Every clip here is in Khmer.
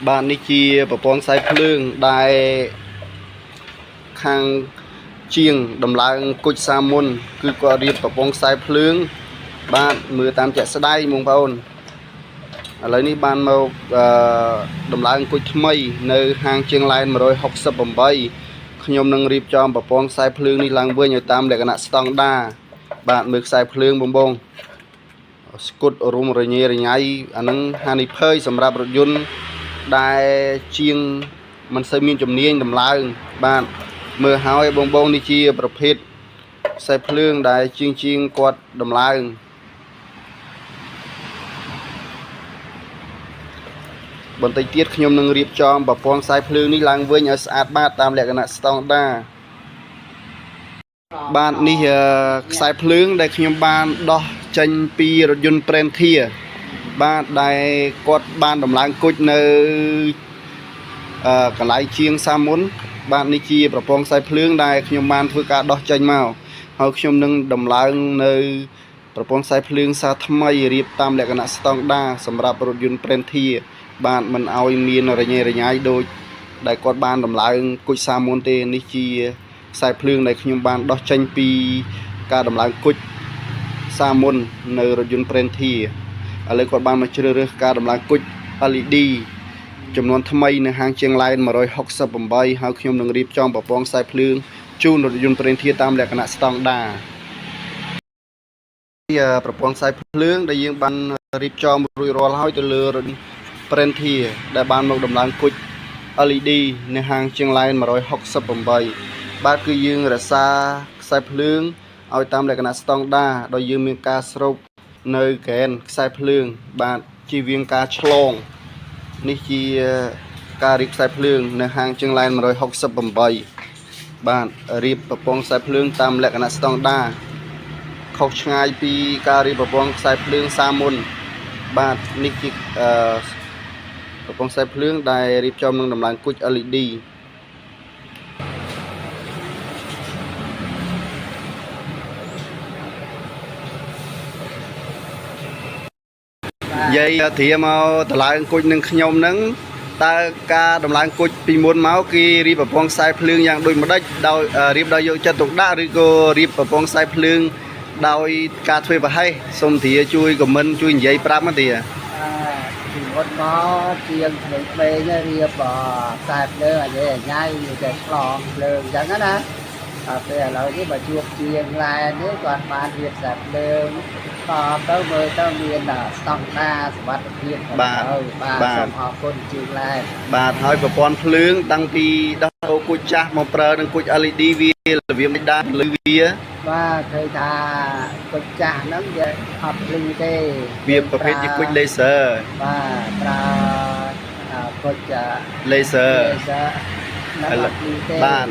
bạn đi chia và bón sai phượng đại khang chiêng đầm lang cột sa môn cứ qua đi và bón sai phượng bạn mưa tam chạy xe đay mong phôn lấy ní ban màu đầm lang cột mây nơi hàng chiêng line mà rồi học sập bầm bay nhom nâng riệp cho và bón sai phượng đi lang với nhiều tam để cái nát stong đa bạn mực sai phượng bông bông cột rùm rồi nhảy anh nâng hani phơi sầm rạp rồi yun đại chiêngมันใส่มีจำเนียงดำลายบ้านเมื่อหายบงบงนี่ชีประเภทใส่เพลิงได้จริงกอดดำลายบนไตเตียดขยมนึงเรียบจอมแบบฟองใส่เพลิงนี่ล้างเว้ยเอาสะอาดบ้านตามแหล่งสตองด้าบ้านนี่ใส่เพลิงได้ขยมบ้านดอกจันปีรถยนต์เปรนเทียบ้านได้กอดบ้านดำลายกุดในกลายเชียงซามุนบ้านนิจีประปองใส่เพลิงได้ขยมบ้านធ្វើការដោះចេញមកហើយខ្ញុំនឹងដំឡើងនៅប្រព័ន្ធខ្សែភ្លើងសាថ្មីរៀបតាមលក្ខណៈស្តង់ដារសម្រាប់រថយន្តប្រេនធាបានមិនឲ្យមានរញ៉េរញ៉ៃដូចដែលគាត់បានដំឡើងគុជសាមុនទេនេះជាខ្សែភ្លើងដែលខ្ញុំបានដោះចេញពីការដំឡើងគុជសាមុននៅរថយន្តប្រេនធាឥឡូវគាត់បានមកជ្រើសរើសការដំឡើងគុជ LED ចំនួនថ្មីនៅហាងជាងឡែន168ហើយខ្ញុំនឹងរៀបចំប្រព័ន្ធខ្សែភ្លើងជូនរថយន្តប្រេនធាតាមលក្ខណៈស្តង់ដារប្រព័ន្ធខ្សែភ្លើងដែលយើងបានរៀបចំរួចរាល់ហើយទៅលើរថយន្តប្រេនធាដែលបានមកដំឡើងគុជ LED នៅហាងជាងឡែន168បាទគឺយើងរក្សាខ្សែភ្លើងឲ្យតាមលក្ខណៈស្តង់ដារដោយយើងមានការស្រូបនៅកែនខ្សែភ្លើងបាទជៀសវាងការឆ្លងនេះជាការរៀបខ្សែភ្លើងនៅហាងជាងឡែន168បាទរៀបប្រព័ន្ធខ្សែភ្លើងតាមលក្ខណៈស្តង់ដារខុសឆ្ងាយពីការរៀបប្រព័ន្ធខ្សែភ្លើងសាមុនបាទនេះជាប្រព័ន្ធខ្សែភ្លើងដែលរៀបចំនឹងដំឡើងគុជ LED យាយធៀមកតម្លើងគុជនឹងខ្ញុំហ្នឹងតើការដំឡើងគុជពីមុនមកគេរៀបប្រព័ន្ធខ្សែភ្លើងយ៉ាងដូចម្ដេចដោយរៀបដោយយកចិត្តទុកដាក់ឬក៏រៀបប្រព័ន្ធខ្សែភ្លើងដោយការធ្វើប្រហែសសូមធាជួយខមមិនជួយនិយាយប្រាប់មកធាពីមុនមកជាងក្មេងៗរៀបខ្សែភ្លើងឲ្យញ៉ៃតែឆ្លងភ្លើងអញ្ចឹងណាពេលឥឡូវនេះបើជួបជាងឡែននេះគាត់បានរៀបខ្សែភ្លើងទៅមើលទៅមានស្តង់ដារសុវត្ថិភាពបាទសូមអរគុណជាងឡែនបាទហើយប្រព័ន្ធភ្លើងតាំងពីដោះអូគុជចាស់មកប្រើនឹងគុជ LED វារបៀបមិនដាភ្លឺវាបាទឃើញថាគុជចាស់ហ្នឹងវាអត់ភ្លឺទេវាប្រភេទជាគុជ laser បាទប្រើគុជ laser បាទ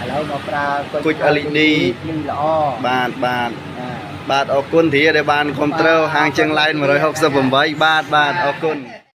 ឥឡូវមកប្រើគុជ LED ភ្លឺល្អបាទអរគុណធាដែលបានគ្រប់ត្រូលហាងជាងឡែន168បាទអរគុណ